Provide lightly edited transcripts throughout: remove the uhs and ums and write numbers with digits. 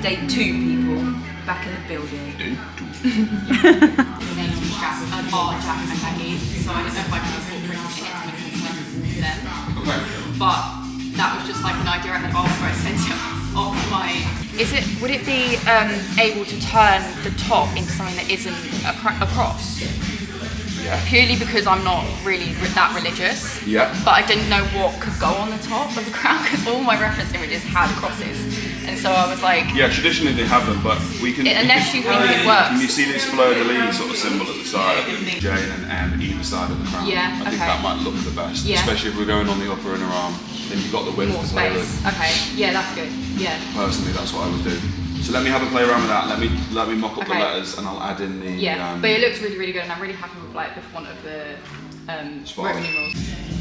Date 2 people back in the building. Date 2. Jack and Maggie, so I don't know if I can incorporate it into them. Okay. But that was just like an idea I had after I sent it off my... Would it be able to turn the top into something that isn't a cross? Yeah. Purely because I'm not really that religious. Yeah. But I didn't know what could go on the top of the crown because all my reference images had crosses. And so I was like... Yeah, traditionally they have them, but we can... Unless you think it works. Can you see this fleur-de-lis sort of symbol at the side? Jane and M either side of the crown. Yeah, I think that might look the best. Yeah. Especially if we're going on the upper inner arm. Then you've got the width More to play space. with. Okay, yeah, that's good. Yeah. Personally, that's what I would do. So let me have a play around with that. Let me mock up the letters and I'll add in the... Yeah, but it looks really, really good and I'm really happy with like the font of the Roman numerals.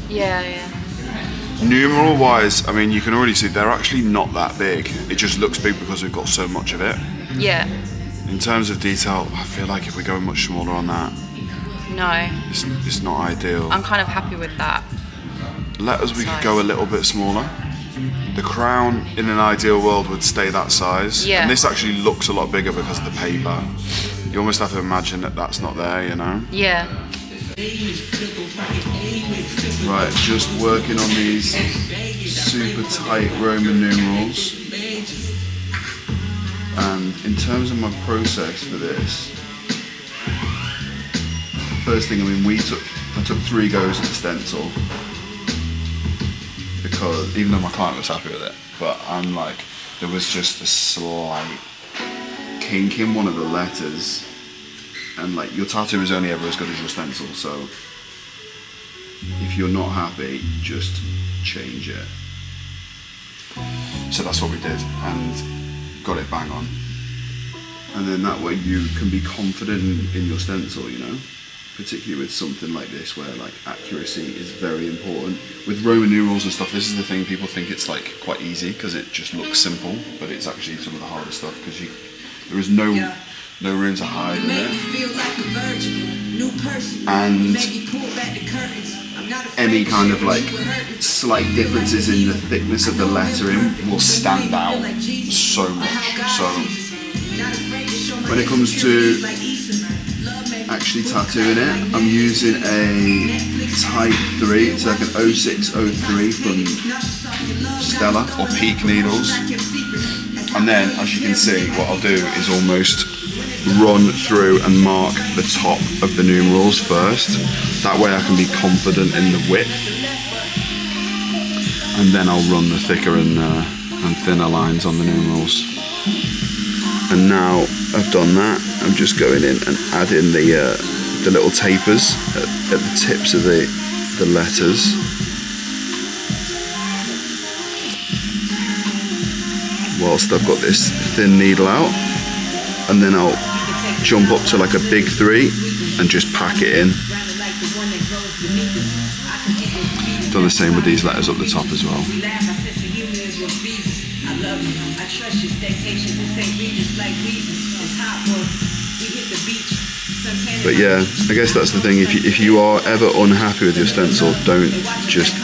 Yeah. Numeral wise, I mean, you can already see they're actually not that big. It just looks big because we've got so much of it. Yeah. In terms of detail, I feel like if we go much smaller on that, no, it's not ideal. I'm kind of happy with that. Letters we could go a little bit smaller. The crown in an ideal world would stay that size. Yeah. And this actually looks a lot bigger because of the paper. You almost have to imagine that that's not there, you know? Yeah. Right, just working on these super tight Roman numerals. And in terms of my process for this, first thing, I mean, I took 3 goes at the stencil because even though my client was happy with it, but I'm like, there was just a slight kink in one of the letters, and like your tattoo is only ever as good as your stencil, so if you're not happy, just change it. So that's what we did, and got it bang on. And then that way you can be confident in your stencil, you know? Particularly with something like this where like accuracy is very important. With Roman numerals and stuff, this is the thing, people think it's like quite easy because it just looks simple, but it's actually some of the hardest stuff because there is no room to hide in it. And any kind of like slight differences in the thickness of the lettering will stand out so much. So when it comes to actually tattooing it, I'm using a Type 3, it's like an 0603 from Stella or Peak Needles. And then, as you can see, what I'll do is almost run through and mark the top of the numerals first. That way I can be confident in the width. And then I'll run the thicker and thinner lines on the numerals. And now I've done that, I'm just going in and adding the little tapers at the tips of the letters. Whilst I've got this thin needle out, and then I'll jump up to like a big 3 and just pack it in. Done the same with these letters up the top as well. But yeah, I guess that's the thing, if you are ever unhappy with your stencil, don't just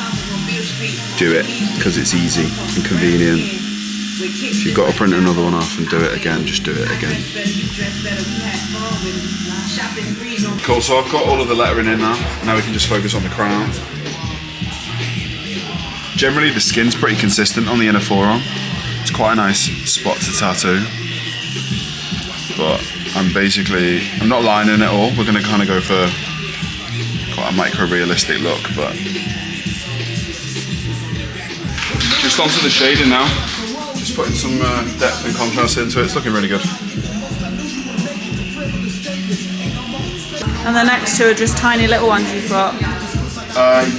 do it because it's easy and convenient. If you've got to print another one off and do it again, just do it again. Cool, so I've got all of the lettering in now. Now we can just focus on the crown. Generally the skin's pretty consistent on the inner forearm. It's quite a nice spot to tattoo. But I'm not lining it all. We're going to kind of go for quite a micro-realistic look, but just onto the shading now. Just putting some depth and contrast into it. It's looking really good. And the next 2 are just tiny little ones you've got?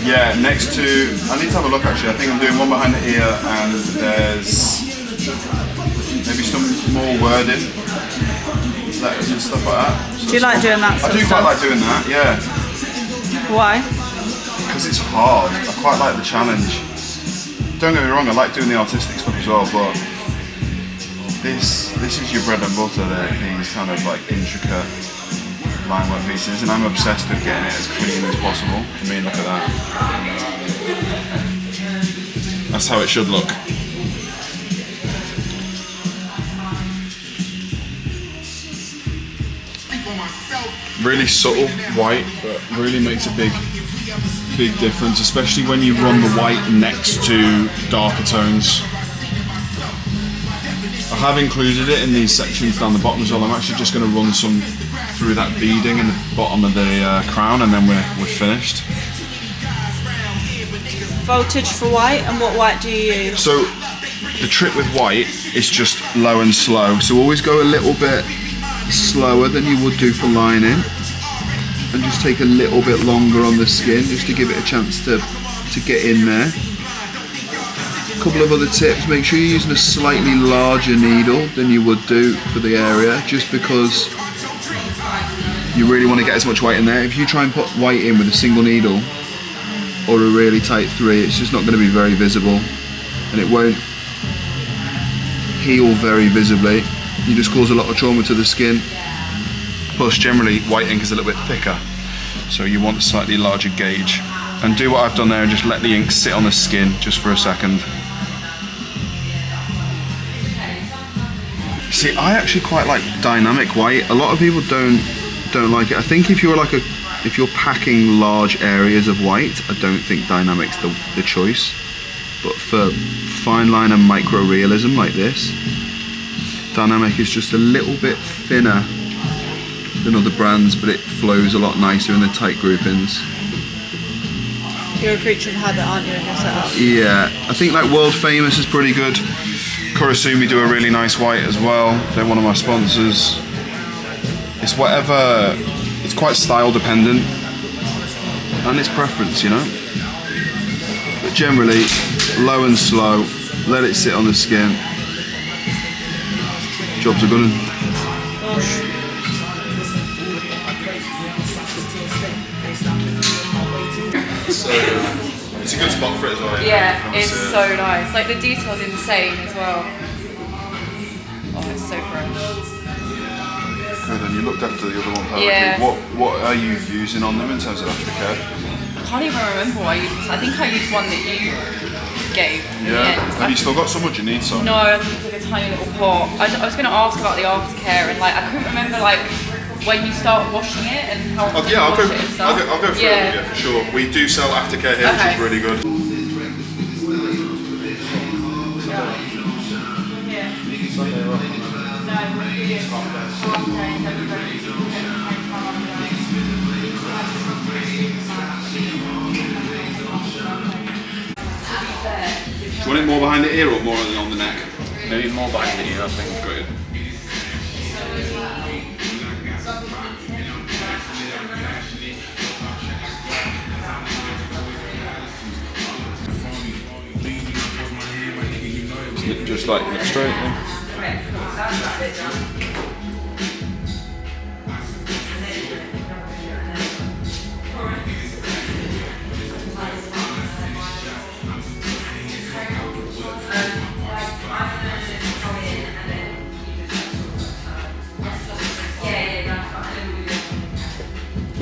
Yeah, next to, I need to have a look actually. I think I'm doing one behind the ear and there's maybe some more wording, letters and stuff like that. So do you like doing that sort I do of quite stuff? like doing that, yeah. Why? Because it's hard. I quite like the challenge. Don't get me wrong, I like doing the artistic stuff as well, but this is your bread and butter there, these kind of like intricate line work pieces, and I'm obsessed with getting it as clean as possible. I mean, look at that. That's how it should look. Really subtle white, but really makes a big difference, especially when you run the white next to darker tones. I have included it in these sections down the bottom as well. I'm actually just going to run some through that beading in the bottom of the crown, and then we're finished. Voltage for white, and what white do you use? So the trick with white is just low and slow. So always go a little bit slower than you would do for lining, and just take a little bit longer on the skin just to give it a chance to get in there. A couple of other tips: make sure you're using a slightly larger needle than you would do for the area, just because you really want to get as much white in there. If you try and put white in with a single needle or a really tight 3, it's just not going to be very visible, and it won't heal very visibly. You just cause a lot of trauma to the skin. Plus, generally, white ink is a little bit thicker, so you want a slightly larger gauge. And do what I've done there and just let the ink sit on the skin just for a second. See, I actually quite like dynamic white. A lot of people don't like it. I think if you're packing large areas of white, I don't think dynamic's the choice. But for fine line and micro realism like this, dynamic is just a little bit thinner than other brands, but it flows a lot nicer in the tight groupings. You're a creature of habit, aren't you, in your setup? Yeah, I think like World Famous is pretty good. Kurosumi do a really nice white as well. They're one of my sponsors. It's whatever, it's quite style dependent, and it's preference, you know? But generally, low and slow, let it sit on the skin. Jobs are good. So, it's a good spot for it as well. Yeah, it's so nice. Like the detail's insane as well. Oh, it's so fresh. Good, and you looked after the other one perfectly. Yeah. What are you using on them in terms of aftercare? I can't even remember what I used. I think I used one that you gave. Yeah. Have you still got some, or do you need some? No, I think it's like a tiny little pot. I was going to ask about the aftercare, and like I couldn't remember like when you start washing it and how often Yeah, you wash it and stuff. I'll go through it, yeah, for sure. We do sell aftercare here, which is really good. Do you want it more behind the ear or more on the neck? Maybe more behind the ear, I think. Good. Just like look straight. Yeah.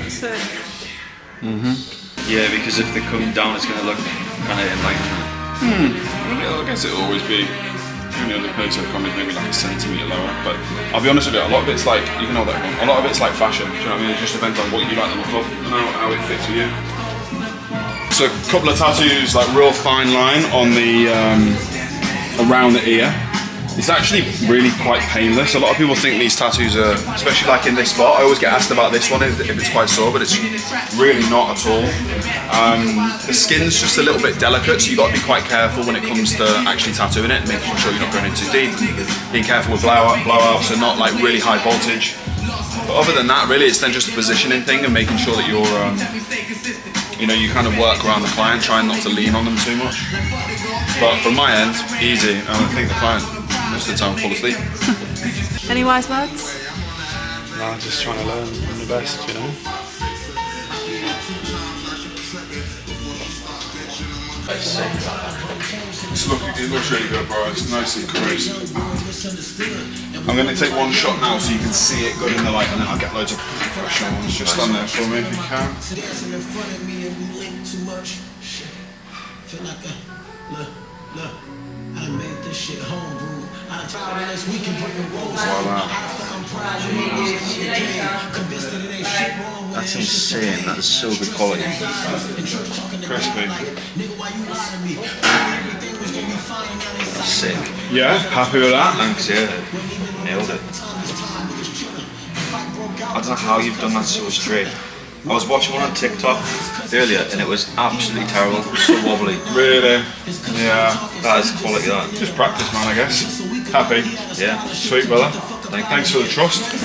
Sick. Yeah, because if they come down, it's going to look kind of enlightened. I guess it'll always be. The only other place I've come is maybe like a centimetre lower, but I'll be honest with you, a lot of it's like, you can hold that one, a lot of it's like fashion, do you know what I mean? It just depends on what you like the look of and how it fits with you. So a couple of tattoos, like real fine line on the, around the ear. It's actually really quite painless. A lot of people think these tattoos are, especially like in this spot, I always get asked about this one if it's quite sore, but it's really not at all. The skin's just a little bit delicate, so you've got to be quite careful when it comes to actually tattooing it, making sure you're not going in too deep, being careful with blowouts and not like really high voltage. But other than that, really, it's then just a positioning thing and making sure that you're, you kind of work around the client, trying not to lean on them too much. But from my end, easy, and I think the client most of the time fall asleep. Any wise words? No, just trying to learn from the best, you know. It looks really good, bro. It's nice and crisp. I'm going to take one shot now so you can see it good in the light, and then I'll get loads of professional ones. Just stand there for me if you can. Voila. That's insane. That's so good quality. Crispy. That's sick. Yeah, happy with that? Thanks, yeah. Nailed it. I don't know how you've done that so straight. I was watching one on TikTok earlier and it was absolutely terrible. It was so wobbly. Really? Yeah. That is quality, that. Just practice, man, I guess. Happy? Yeah. Sweet, brother. Thanks for the trust. This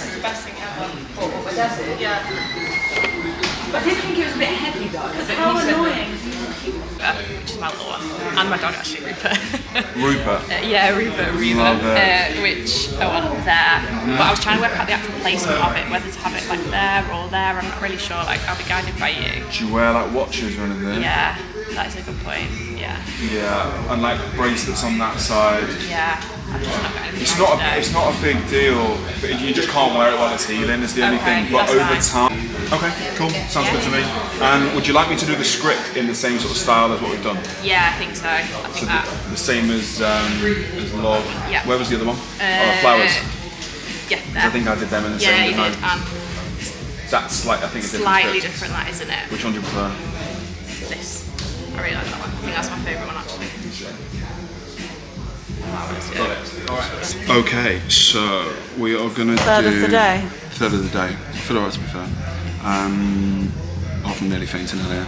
is the best thing ever. Yeah. I did think it was a bit heavy though. How annoying. Which is my little one. And my dog actually, Rupert. Rupert? Rupert. Which I want there. But I was trying to work out the actual placement of it, whether to have it like there or there. I'm not really sure. Like, I'll be guided by you. Do you wear like watches or anything? Yeah, that is a good point. Yeah. Yeah, and like bracelets on that side. Yeah. I'm just not going to It's not a big deal, but you just can't wear it while it's healing. Is the only thing. But over time. Okay, cool. Sounds good to me. And would you like me to do the script in the same sort of style as what we've done? Yeah, I think so. I think that. The same as Lloyd. Yeah. Where was the other one? Flowers. Yeah, there. I think I did them in the Yeah, same. you did. That's like I think it's Slightly different, that isn't it? Which one do you prefer? This. I really like that one. I think that's my favourite one actually. Okay, so we are gonna Third do of the day. Third of the day. I feel alright to be fair. Apart from nearly fainting earlier.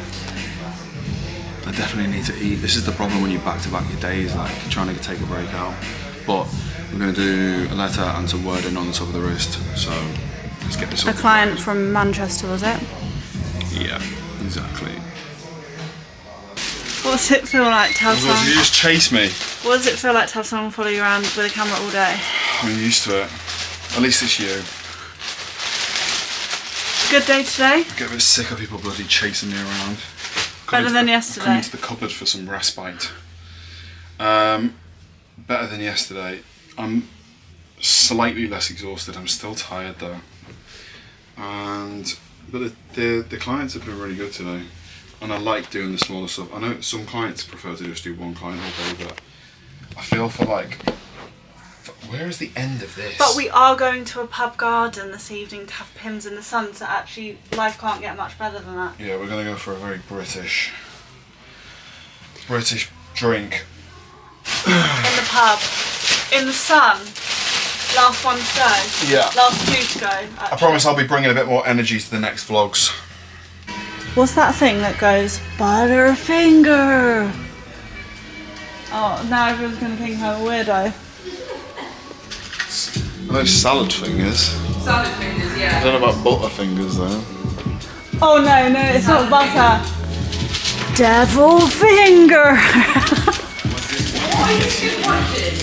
I definitely need to eat. This is the problem when you back to back your days, like trying to take a break out. But we're gonna do a letter and some wording on the top of the wrist. So let's get this. A client from Manchester, was it? Yeah, exactly. What does it feel like to have Did someone? you just chase me? What does it feel like to have someone follow you around with a camera all day? I'm used to it. At least it's you. Good day today? Get a bit sick of people bloody chasing me around. Better than yesterday. Come into the cupboard for some respite. Better than yesterday. I'm slightly less exhausted. I'm still tired though. But the clients have been really good today. And I like doing the smaller stuff. I know some clients prefer to just do one client all day, but I feel for like, where is the end of this? But we are going to a pub garden this evening to have pins in the sun, so actually life can't get much better than that. Yeah, we're going to go for a very British drink. In the pub, in the sun. Last one to go. Yeah. Last two to go. Actually. I promise I'll be bringing a bit more energy to the next vlogs. What's that thing that goes, Butterfinger? Oh, now everyone's going to think I'm a weirdo. I know salad fingers. Salad fingers, I yeah. don't know about butter fingers though. Oh no, it's not butter. Devil finger! What are you still watching?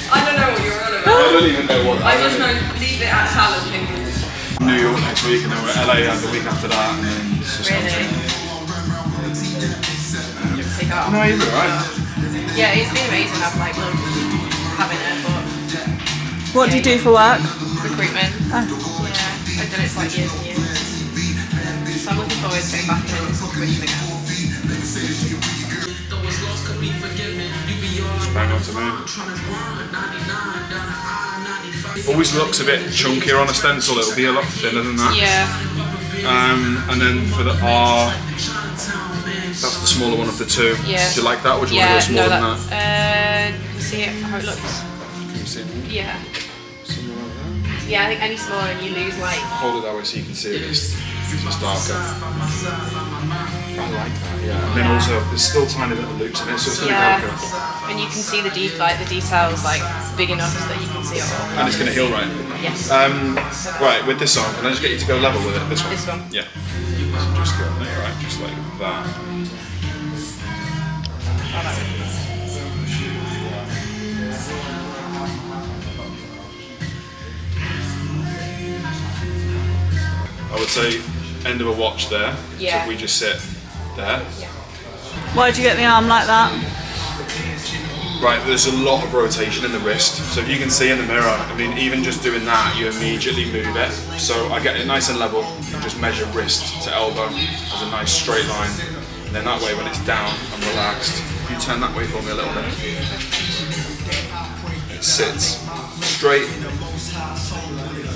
I don't know what you're on about. I don't even know what I just know, leave it at salad fingers. New York next week and then we're LA the week after that and then it's just Really? Take off. No, you're right. Yeah, it's been amazing. I've like loved having it, but What do you do for work? recruitment. Yeah, I've done it for like years and years. So I'm looking forward to getting back into recruitment again. Just bang on to me. Always looks a bit chunkier on a stencil, it'll be a lot thinner than that. Yeah. And then for the R, that's the smaller one of the two. Yeah. Do you like that or do you want to go smaller than that? See it, how it looks. Can you see it? Yeah. Something like that? Yeah, I think any smaller and you lose like. Hold it that way so you can see it. It's darker. I like that, yeah. And then also, there's still tiny little loops in it, so it's going to Yeah. go. And you can see the details like big enough so that you can see it all. And it's going to heal right. Yes. Right, with this on, can I just get you to go level with it? This one? This one. Yeah. So just go there, right? Just like that. I would say end of a watch there. Yeah. So if we just sit there. Why'd you get the arm like that? Right, there's a lot of rotation in the wrist. So if you can see in the mirror, I mean, even just doing that, you immediately move it. So I get it nice and level and just measure wrist to elbow as a nice straight line. And then that way, when it's down and relaxed, you turn that way for me a little bit. It sits straight.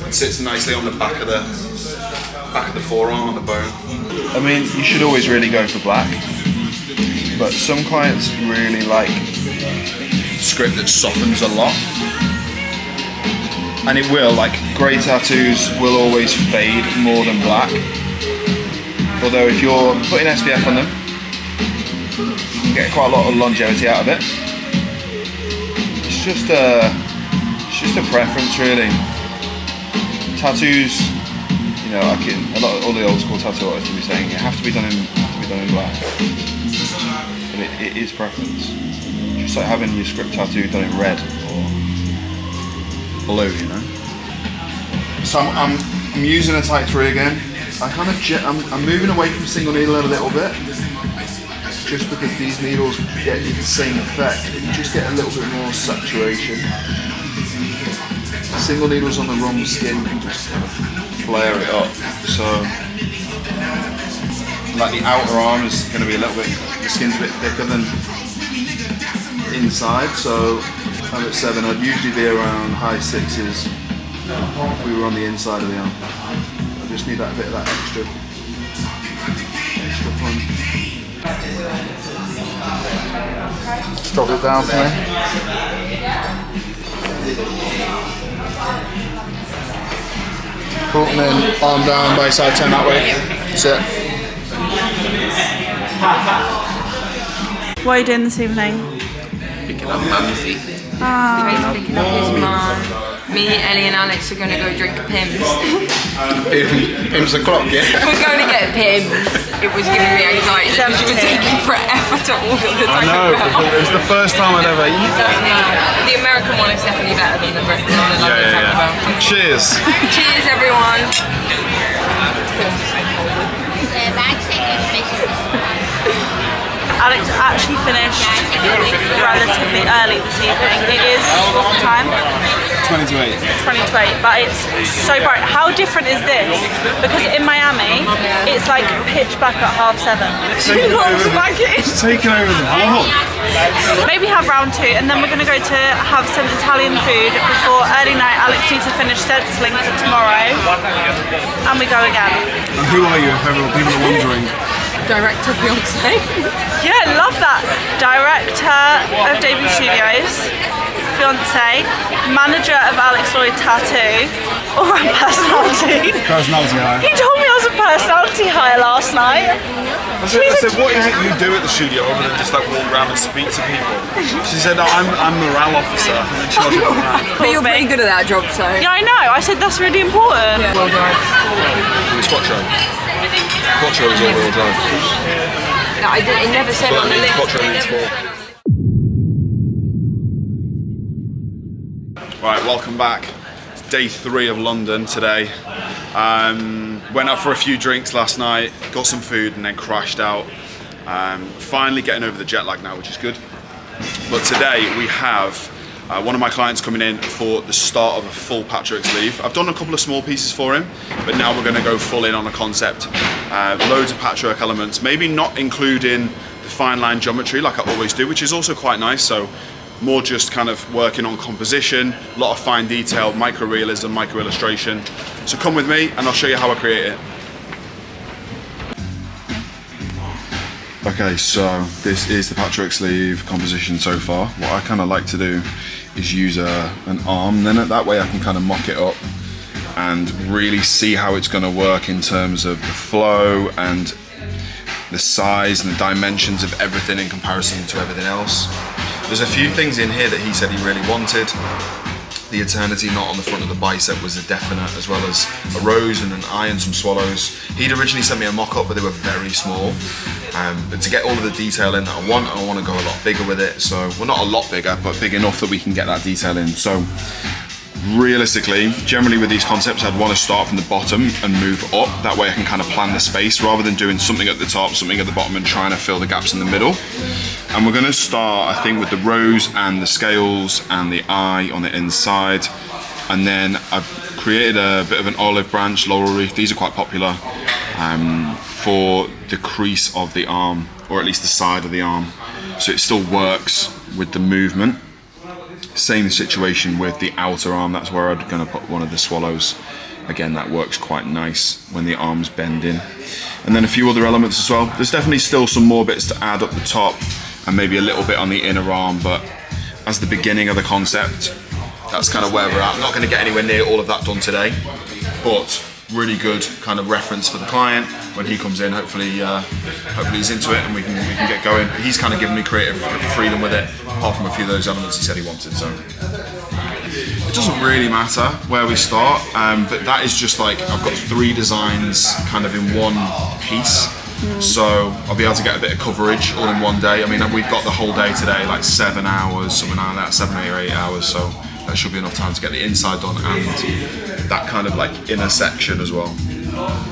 It sits nicely on the back of the forearm on the bone. I mean, you should always really go for black, but some clients really like script that softens a lot. And it will, like, grey tattoos will always fade more than black. Although if you're putting SPF on them, you can get quite a lot of longevity out of it. It's just a preference, really. Tattoos, you know, all the old school tattoo artists will be saying it have to be done in black. But it is preference. Just like having your script tattoo done in red or blue, you know. So I'm using a tight 3 again. I'm moving away from single needle a little bit, just because these needles get you the same effect. You just get a little bit more saturation. Single needles on the wrong skin can just kind of flare it up. So, like the outer arm is going to be a little bit, the skin's a bit thicker than inside. So I'm at 7. I'd usually be around high 6s if we were on the inside of the arm. I just need that bit of that extra punch. Just drop it down for me. Cool, and then arm down, by side turn that way. That's it. What are you doing this evening? Picking up Mumsy. Ah. Picking up his mum. Me, Ellie and Alex are going to go drink Pimm's. Pimm's o'clock, yeah? We're going to get Pimm's. It was giving me anxiety. It was taking forever to order the Taco Bell. It was the first time I'd ever eaten. The American one is definitely better than the Taco Bell. Cheers. Cheers, everyone. Alex actually finished relatively early this evening. It is, what's the time? 20 to 8. 20 to 8, but it's so bright. How different is this? Because in Miami, it's like pitch black at 7:30. It's taken over the vlog. Maybe have round 2, and then we're going to go to have some Italian food before early night. Alex needs to finish stenciling for tomorrow, and we go again. And who are you, if people are wondering? Director, fiance. Yeah, love that. Director of Debut Studios, fiance, manager of Alex Lloyd Tattoo, or a personality. Personality hire. He told me I was a personality hire last night. I said, what is it you do at the studio other than just like walk around and speak to people? She said, no, I'm morale officer. And then she was around. But you're pretty good at that job, so. Yeah, I know. I said that's really important. Yeah. Well done. It's Quattro. Quattro is all-wheel drive. No, it never said on the list. Quattro needs 4. Right, welcome back. It's day 3 of London today. Went out for a few drinks last night, got some food and then crashed out. Finally getting over the jet lag now, which is good. But today we have one of my clients coming in for the start of a full patchwork sleeve. I've done a couple of small pieces for him, but now we're going to go full in on a concept. Loads of patchwork elements, maybe not including the fine line geometry like I always do, which is also quite nice. So more just kind of working on composition, a lot of fine detail, micro realism, micro illustration. So come with me and I'll show you how I create it. Okay, so this is the patchwork sleeve composition so far. What I kind of like to do is use an arm, then that way I can kind of mock it up and really see how it's going to work in terms of the flow and the size and the dimensions of everything in comparison to everything else. There's a few things in here that he said he really wanted. The eternity knot on the front of the bicep was a definite, as well as a rose and an eye and some swallows. He'd originally sent me a mock-up, but they were very small. But to get all of the detail in that I want to go a lot bigger with it. So, well, not a lot bigger, but big enough that we can get that detail in. So, realistically, generally with these concepts, I'd want to start from the bottom and move up. That way I can kind of plan the space rather than doing something at the top, something at the bottom and trying to fill the gaps in the middle. And we're going to start, I think, with the rose and the scales and the eye on the inside. And then I've created a bit of an olive branch, laurel wreath. These are quite popular for the crease of the arm or at least the side of the arm, so it still works with the movement. Same situation with the outer arm, that's where I'm going to put one of the swallows. Again, that works quite nice when the arm's bending. And then a few other elements as well. There's definitely still some more bits to add up the top and maybe a little bit on the inner arm, but as the beginning of the concept, that's kind of where we're at. I'm not going to get anywhere near all of that done today, but really good kind of reference for the client when he comes in. Hopefully he's into it and we can get going. He's kind of given me creative freedom with it, apart from a few of those elements he said he wanted. So it doesn't really matter where we start, but that is just like, I've got 3 designs kind of in one piece. So I'll be able to get a bit of coverage all in one day. I mean, we've got the whole day today, like 7 hours, something like that, 7 or 8 hours. So that should be enough time to get the inside done and that kind of like inner section as well.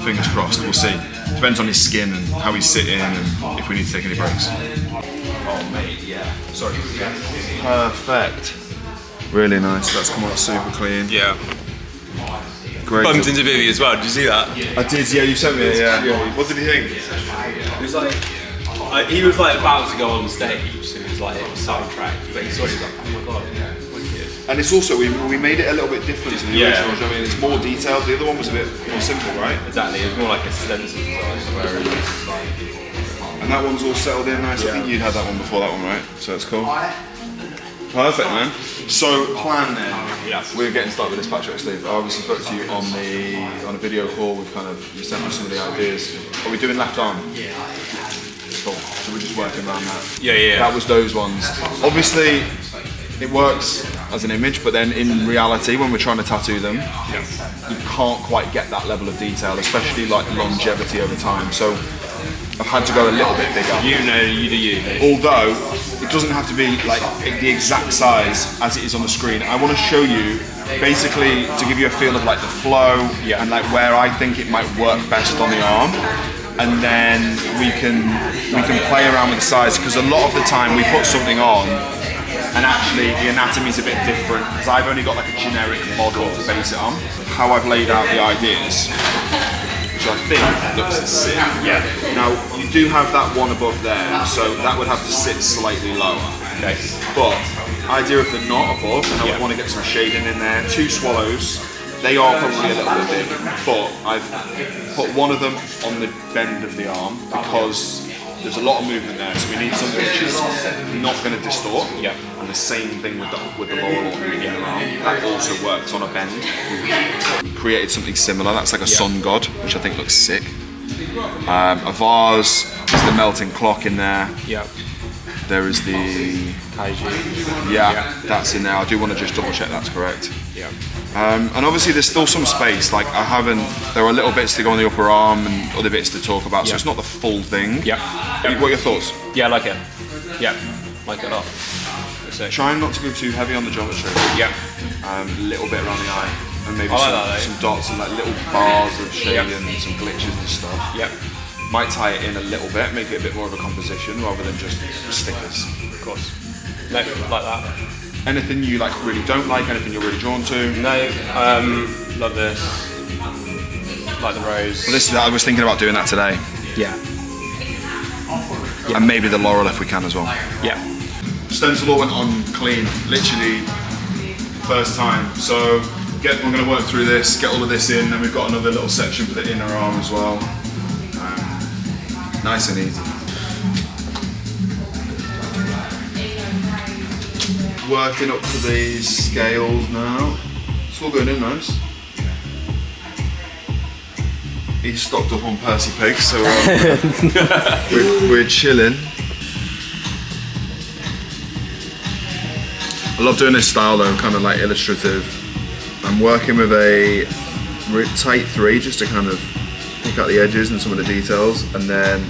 Fingers crossed, we'll see. Depends on his skin and how he's sitting and if we need to take any breaks. Oh mate, yeah. Sorry. Perfect. Really nice. That's come out super clean. Yeah. Great. Bumped into Vivi as well. Did you see that? I did. Yeah, you sent me it. Yeah. What did he think? It was like he was like about to go on stage, so he was like sidetracked, but he saw it, he was like, oh my god, yeah, wicked. And it's also we made it a little bit different to the original. I mean, it's more detailed. The other one was a bit more simple, right? Exactly. It was more like a stencil design, whereas and that one's all settled in nice. I think you'd had that one before that one, right? So it's cool. Perfect, man. So plan then. Yeah. We're getting started with this patchwork sleeve. I obviously spoke to you on a video call. We've kind of you sent me some of the ideas. Are we doing left arm? Yeah. Cool. So we're just working around that. Yeah. That was those ones. Obviously, it works as an image, but then in reality, when we're trying to tattoo them, you can't quite get that level of detail, especially like longevity over time. So I've had to go a little bit bigger. You know, you do you. Although it doesn't have to be like the exact size as it is on the screen. I want to show you basically to give you a feel of like the flow and like where I think it might work best on the arm. And then we can play around with the size, because a lot of the time we put something on and actually the anatomy's a bit different because I've only got like a generic model to base it on. How I've laid out the ideas, which I think looks sick. Yeah. Now you do have that one above there, so that would have to sit slightly lower. Okay. But idea of the knot above, and I would want to get some shading in there. 2 swallows. They are probably a little bit big, but I've put one of them on the bend of the arm because there's a lot of movement there, so we need something which is not going to distort. Yeah. And the same thing with the lower or the inner arm. That also works on a bend. We created something similar. That's like a sun god, which I think looks sick. A vase. There's the melting clock in there. Yeah. There is the Kaiju. yeah, that's in there. I do want to just double check that's correct. Yeah. And obviously there's still some space, like there are little bits to go on the upper arm and other bits to talk about, so it's not the full thing. Yeah. What are your thoughts? Yeah, I like it. Yeah, like it a lot. Trying not to go too heavy on the geometry. Yeah. A little bit around the eye, and maybe some dots and like little bars of shading and some glitches and stuff. Yeah. Might tie it in a little bit, make it a bit more of a composition rather than just stickers. Of course. No, like that. Anything you like really don't like, anything you're really drawn to? No, love this. Like the rose. Well, I was thinking about doing that today. Yeah. And maybe the laurel if we can as well. Yeah. Stencil all went on clean, literally first time. So I'm going to work through this, get all of this in, then we've got another little section for the inner arm as well. Nice and easy. Working up to these scales now. It's all going in nice. He's stocked up on Percy Pigs, so we're chilling. I love doing this style though, kind of like illustrative. I'm working with a tight 3 just to kind of pick out the edges and some of the details, and then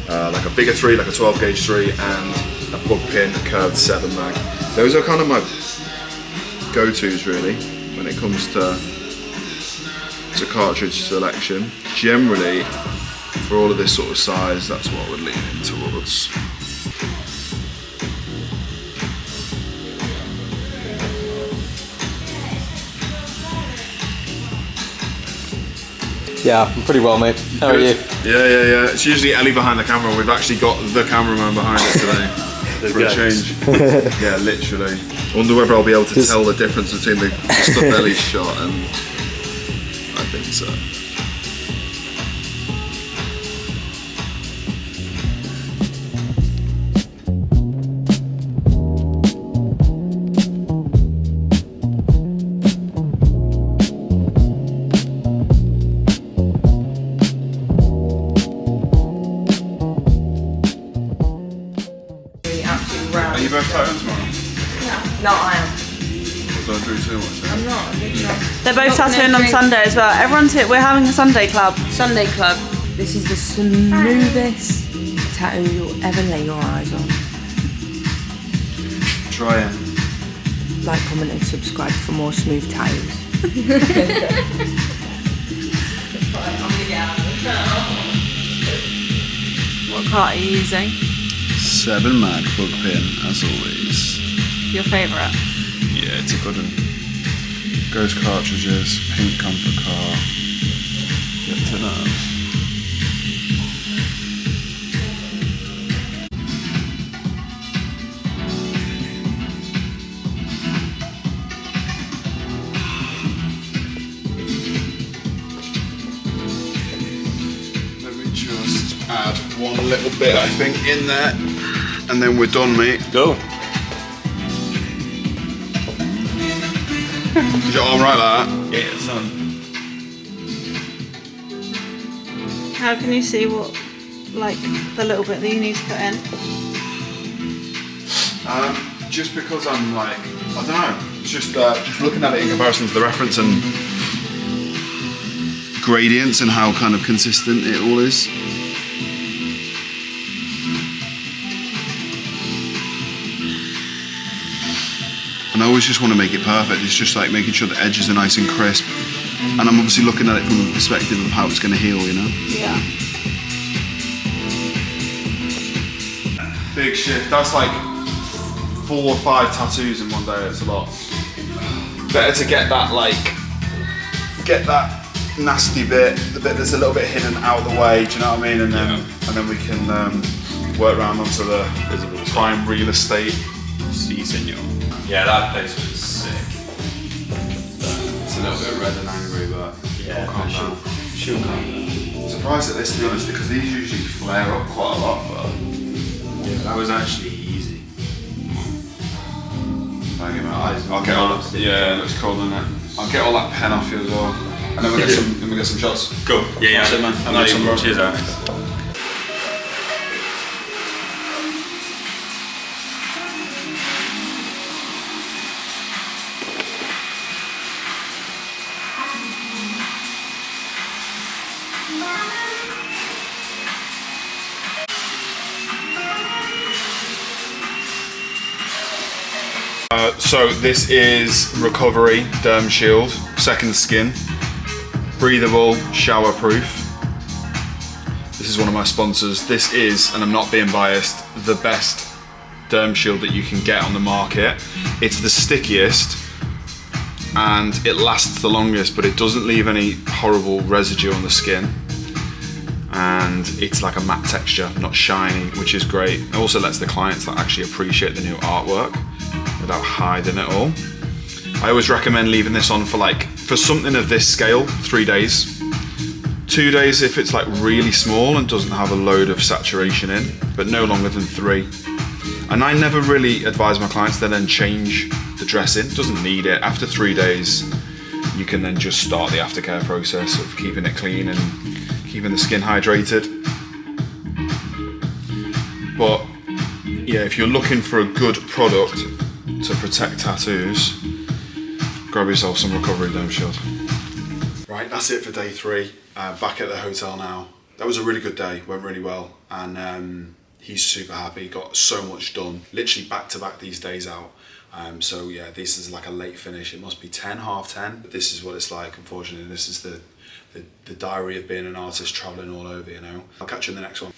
like a bigger 3, like a 12 gauge 3, and a plug pin, a curved 7 mag. Those are kind of my go-tos really when it comes to cartridge selection. Generally, for all of this sort of size, that's what I would lean in towards. Yeah, I'm pretty well, mate. How are you? Yeah. It's usually Ellie behind the camera. We've actually got the cameraman behind us today. For a change. Yeah, literally. I wonder whether I'll be able to tell the difference between the stuff Ellie's shot and... I think so. Are you both tattooing tomorrow? No, I am. Don't do too much. I'm not. They're both tattooing on Sunday as well. Everyone's here. We're having a Sunday club. Sunday club. This is the smoothest tattoo you'll ever lay your eyes on. Try it. Like, comment and subscribe for more smooth tattoos. What card are you using? 7 MacBook pin, as always. Your favourite? Yeah, it's a good one. Ghost cartridges, pink comfort car. Get to know. Let me just add one little bit, I think, in there. And then we're done, mate. Go. Is your arm right like that? Yeah, it's on. How can you see what, like, the little bit that you need to put in? Just because I'm like, I don't know, just looking at it in comparison to the reference and gradients and how kind of consistent it all is. And I always just want to make it perfect. It's just like making sure the edges are nice and crisp. And I'm obviously looking at it from the perspective of how it's going to heal, you know? Yeah. Big shift. That's like 4 or 5 tattoos in one day. It's a lot. Better to get that nasty bit, the bit that's a little bit hidden out of the way. Do you know what I mean? And then we can work around onto the prime real estate. Si, senor. Yeah, that place was sick. It's a little bit red and angry, but Yeah, calm down. she'll come. I'm surprised at this, to be honest, because these usually flare up quite a lot. But Yeah, that was actually easy. I'll get all that. Yeah, it looks cool, doesn't it? I'll get all that pen off you as well, and then we'll get some shots. Cool. Yeah. That's it, man. Nice Amazing, one, bro. Cheers, Alex. So this is Recovery Derm Shield, Second Skin, breathable, shower proof. This is one of my sponsors. This is, and I'm not being biased, the best derm shield that you can get on the market. It's the stickiest and it lasts the longest, but it doesn't leave any horrible residue on the skin. And it's like a matte texture, not shiny, which is great. It also lets the clients actually appreciate the new artwork without hiding it all. I always recommend leaving this on for something of this scale, 3 days. 2 days if it's like really small and doesn't have a load of saturation in, but no longer than 3. And I never really advise my clients to then change the dressing. Doesn't need it. After 3 days, you can then just start the aftercare process of keeping it clean and keeping the skin hydrated. But yeah, if you're looking for a good product to protect tattoos, grab yourself some Recovery Derm Shield. Right, that's it for day 3. Back at the hotel now. That was a really good day, went really well, and he's super happy, got so much done, literally back to back these days out. So yeah, this is like a late finish. It must be 10, half 10, but this is what it's like, unfortunately. This is the diary of being an artist traveling all over, you know. I'll catch you in the next one.